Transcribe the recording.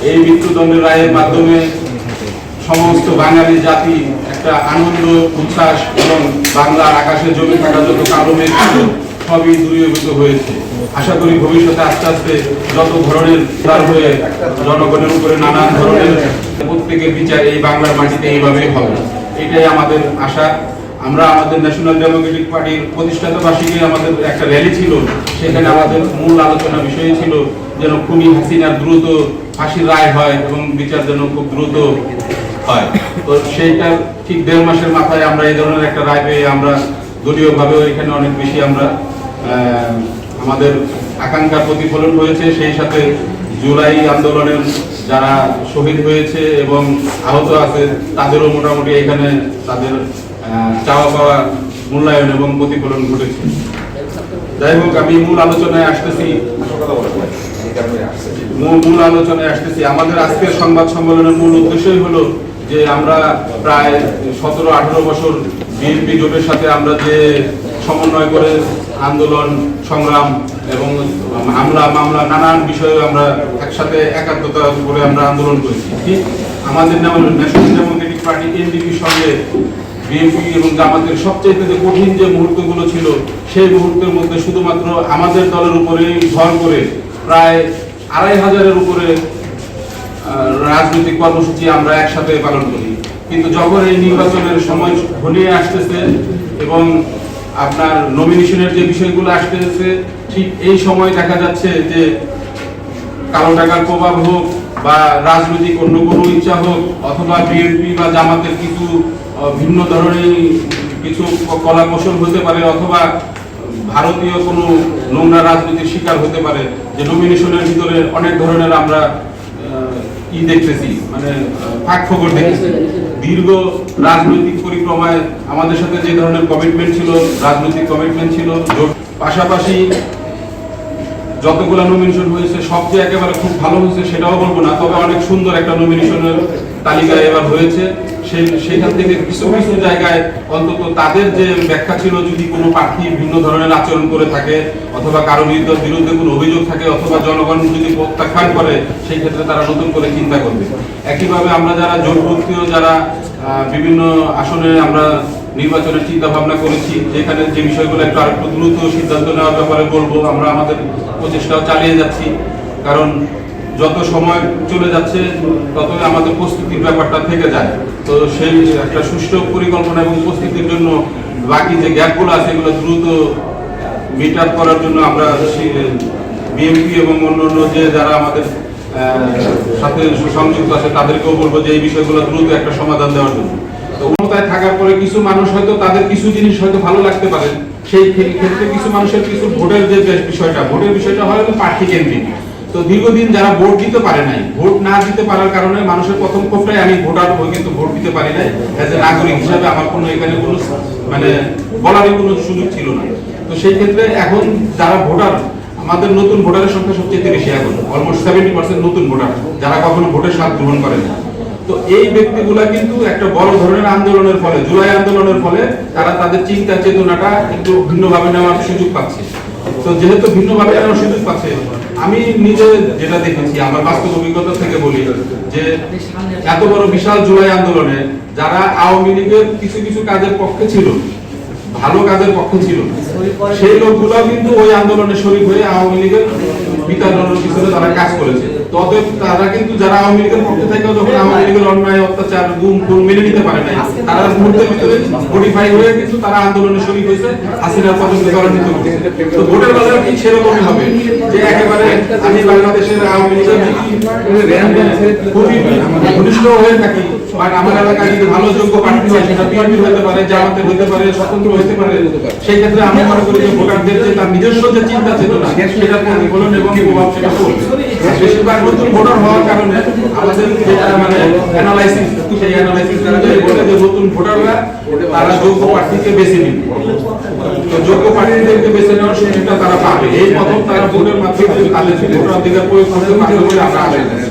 এই মৃত্যুদণ্ডের রায়ের মাধ্যমে সমস্ত বাঙালি জাতি একটা আনন্দ উচ্ছ্বাস এবং বাংলার আকাশে জমে থাকা যত কালো মেঘ ছিল সবই দূরীভূত হয়েছে। আশা করি ভবিষ্যতে আস্তে আস্তে যত ধরনের তার হয়ে জনগণের উপরে নানান ধরনের প্রত্যেকের বিচার এই বাংলার মাটিতে এইভাবেই হবে, এটাই আমাদের আশা। আমরা আমাদের ন্যাশনাল ডেমোক্রেটিক পার্টির প্রতিষ্ঠাতা বার্ষিকী আমাদের একটা র্যালি ছিল, সেখানে আমাদের মূল আলোচনা বিষয় ছিল যেন খুনি হাসিনার দ্রুত ফাঁসির রায় হয় এবং বিচার যেন খুব দ্রুত হয়। তো সেইটা ঠিক 1.5 মাসের মাথায় আমরা এই ধরনের একটা রায় পেয়ে আমরা দলীয়ভাবেও এখানে অনেক বেশি আমরা আমাদের আকাঙ্ক্ষার প্রতিফলন হয়েছে। সেই সাথে জুলাই আন্দোলনের যারা শহীদ হয়েছে এবং আহত আছে তাদেরও মোটামুটি এখানে তাদের চাওয়া পাওয়া মূল্যায়ন এবং প্রতিফলন ঘটেছে। যাই হোক, আমি মূল আলোচনায় আসতেছি। আমাদের আজকের সংবাদ সম্মেলনের মূল উদ্দেশ্যই হলো যে আমরা প্রায় 17-18 বছর বিএনপি জোটের সাথে আমরা যে সমন্বয় করে আন্দোলন সংগ্রাম এবং হামলা মামলা নানান বিষয়ে আমরা একসাথে একাত্মতা করে আমরা আন্দোলন করেছি। ঠিক আমাদের ন্যাশনাল ডেমোক্রেটিক পার্টি এনডিপির সঙ্গে বিএনপি এবং জামাতের সবচেয়ে কঠিন যে মুহূর্তগুলো ছিল সেই মুহূর্তের মধ্যে শুধুমাত্র আমাদের দলের উপরেই ভর করে প্রায় 2500-এর উপরে রাজনৈতিক কর্মসূচি আমরা একসাথে পালন করি। কিন্তু যখন এই নির্বাচনের সময় ঘনিয়ে আসতেছে এবং আপনার নমিনেশনের যে বিষয়গুলো আসতেছে, ঠিক এই সময় দেখা যাচ্ছে যে কালো টাকার প্রভাব হোক বা রাজনৈতিক অন্য কোনো ইচ্ছা হোক অথবা বিএনপি বা জামাতের কিছু ভিন্ন ধরনের কিছু কলা কৌশল হতে পারে অথবা ভারতীয় কোনো নোংরা রাজনীতির শিকার হতে পারে, যে নমিনেশনের ভিতরে অনেক ধরনের আমরা দেখতেছি, মানে ফাঁক ফোকর দেখতেছি। দীর্ঘ রাজনৈতিক পরিক্রমায় আমাদের সাথে যে ধরনের কমিটমেন্ট ছিল, রাজনৈতিক কমিটমেন্ট ছিল, পাশাপাশি যতগুলো নমিনেশন হয়েছে সবচেয়ে একেবারে খুব ভালো হয়েছে সেটাও বলবো না, তবে অনেক সুন্দর একটা নমিনেশনের তালিকা এবার হয়েছে। সেখান থেকে কিছু কিছু জায়গায় অন্তত তাদের যে ব্যাখ্যা ছিল, যদি কোনো প্রার্থী ভিন্ন ধরনের আচরণ করে থাকে অথবা কারো বিরুদ্ধে কোনো অভিযোগ থাকে অথবা জনগণ যদি প্রত্যাখ্যান করে, সেই ক্ষেত্রে তারা নতুন করে চিন্তা করবে। একইভাবে আমরা যারা জোটভুক্তিও যারা বিভিন্ন আসনে আমরা নির্বাচনের চিন্তা ভাবনা করেছি, যেখানে যে বিষয়গুলো একটু আরেকটু দ্রুত সিদ্ধান্ত নেওয়ার ব্যাপারে বলবো, আমরা আমাদের প্রচেষ্টাও চালিয়ে যাচ্ছি। কারণ যত সময় চলে যাচ্ছে ততই আমাদের প্রস্তুতির ব্যাপারটা থেকে যায়। তো সেই একটা সুষ্ঠু পরিকল্পনা এবং প্রস্তুতির জন্য বাকি যে গ্যাপগুলো আছে এগুলো দ্রুত মিট আপ করার জন্য আমরা বিএনপি এবং অন্যান্য যে যারা আমাদের সাথে সংযুক্ত আছে তাদেরকেও বলবো যে এই বিষয়গুলো দ্রুত একটা সমাধান দেওয়ার জন্য। তো ক্ষমতায় থাকার পরে কিছু মানুষ হয়তো তাদের কিছু জিনিস হয়তো ভালো লাগতে পারে, সেই ক্ষেত্রে কিছু মানুষের কিছু ভোটের যে ভোটের বিষয়টা হয় প্রার্থী কেন্দ্রিক। তো দীর্ঘদিন যারা ভোট দিতে পারে নাই, ভোট না দিতে পারার কারণে মানুষের প্রথম ক্ষোভটাই আমি ভোটার হই কিন্তু ভোট দিতে পারি নাই, এজ এ নাগরিক হিসাবে আমার কোনো এখানে কোনো মানে বলারই কোনো সুযোগ ছিল না। তো সেই ক্ষেত্রে এখন যারা ভোটার, আমাদের নতুন ভোটারের সংখ্যা সবচেয়ে বেশি, এখন অলমোস্ট 70% নতুন ভোটার যারা কখনো ভোটের স্বাদ গ্রহণ করেন না। তো এই ব্যক্তিগুলা কিন্তু একটা বড় ধরনের আন্দোলনের ফলে, জুলাই আন্দোলনের ফলে তারা তাদের চিন্তা চেতনাটা একটু ভিন্নভাবে নেওয়ার সুযোগ পাচ্ছে। তো যেহেতু ভিন্নভাবে নেওয়ার সুযোগ পাচ্ছে, আমি নিজে যেটা দেখেছি আমার বাস্তব অভিজ্ঞতা থেকে বলি যে এত বড় বিশাল জুলাই আন্দোলনে যারা আওয়ামী লীগের কিছু কিছু কাজের পক্ষে ছিল, ভালো কাজের পক্ষে ছিল, সেই লোকগুলো কিন্তু ওই আন্দোলনে শরীক হয়ে আওয়ামী লীগের বিতাড়নের পিছনে তারা কাজ করেছে। তবে তারা কিন্তু যারা আওয়ামী লীগের পক্ষে থেকেও যখন আওয়ামী লীগের অন্যায় অত্যাচার গুম খুন মেনে নিতে পারে নাই, তারা মুহূর্তের ভিতরে মডিফাই হয়ে কিন্তু তারা আন্দোলনে শরীক হয়েছে, হাসিনার পছন্দ ত্বরান্বিত করছে। তো ভোটের বাজার ঠিক সেরকমই হবে যে একেবারে আমি বাংলাদেশের আওয়ামী লীগের খুবই ঘনিষ্ঠ হয়ে থাকি, বাট আমার এলাকায় যদি ভালো যোগ্য প্রার্থী হয় সেটা বিএনপি হতে পারে, জামাতের হতে পারে, স্বতন্ত্র হতে পারে, সেই ক্ষেত্রে আমি মনে করি যে ভোটারদের যে তার নিজস্ব যে চিন্তা চেতনা সেটা প্রতিফলন এবং প্রভাব সেটা পড়বে। বেশিরভাগ নতুন ভোটার হওয়ার কারণে আমাদের যেটা মানে অ্যানালাইসিস, সেই অ্যানালাইসিস তারা বলে যে নতুন ভোটাররা তারা যোগ্য প্রার্থীকে বেছে নিবে। তো যোগ্য প্রার্থীদেরকে বেছে নেওয়ার সুযোগটা তারা পাবে, এই প্রথম তারা ভোটের মাধ্যমে তাদের ভোটাধিকার প্রয়োগ করতে পারবে বলে আমরা আশা করি।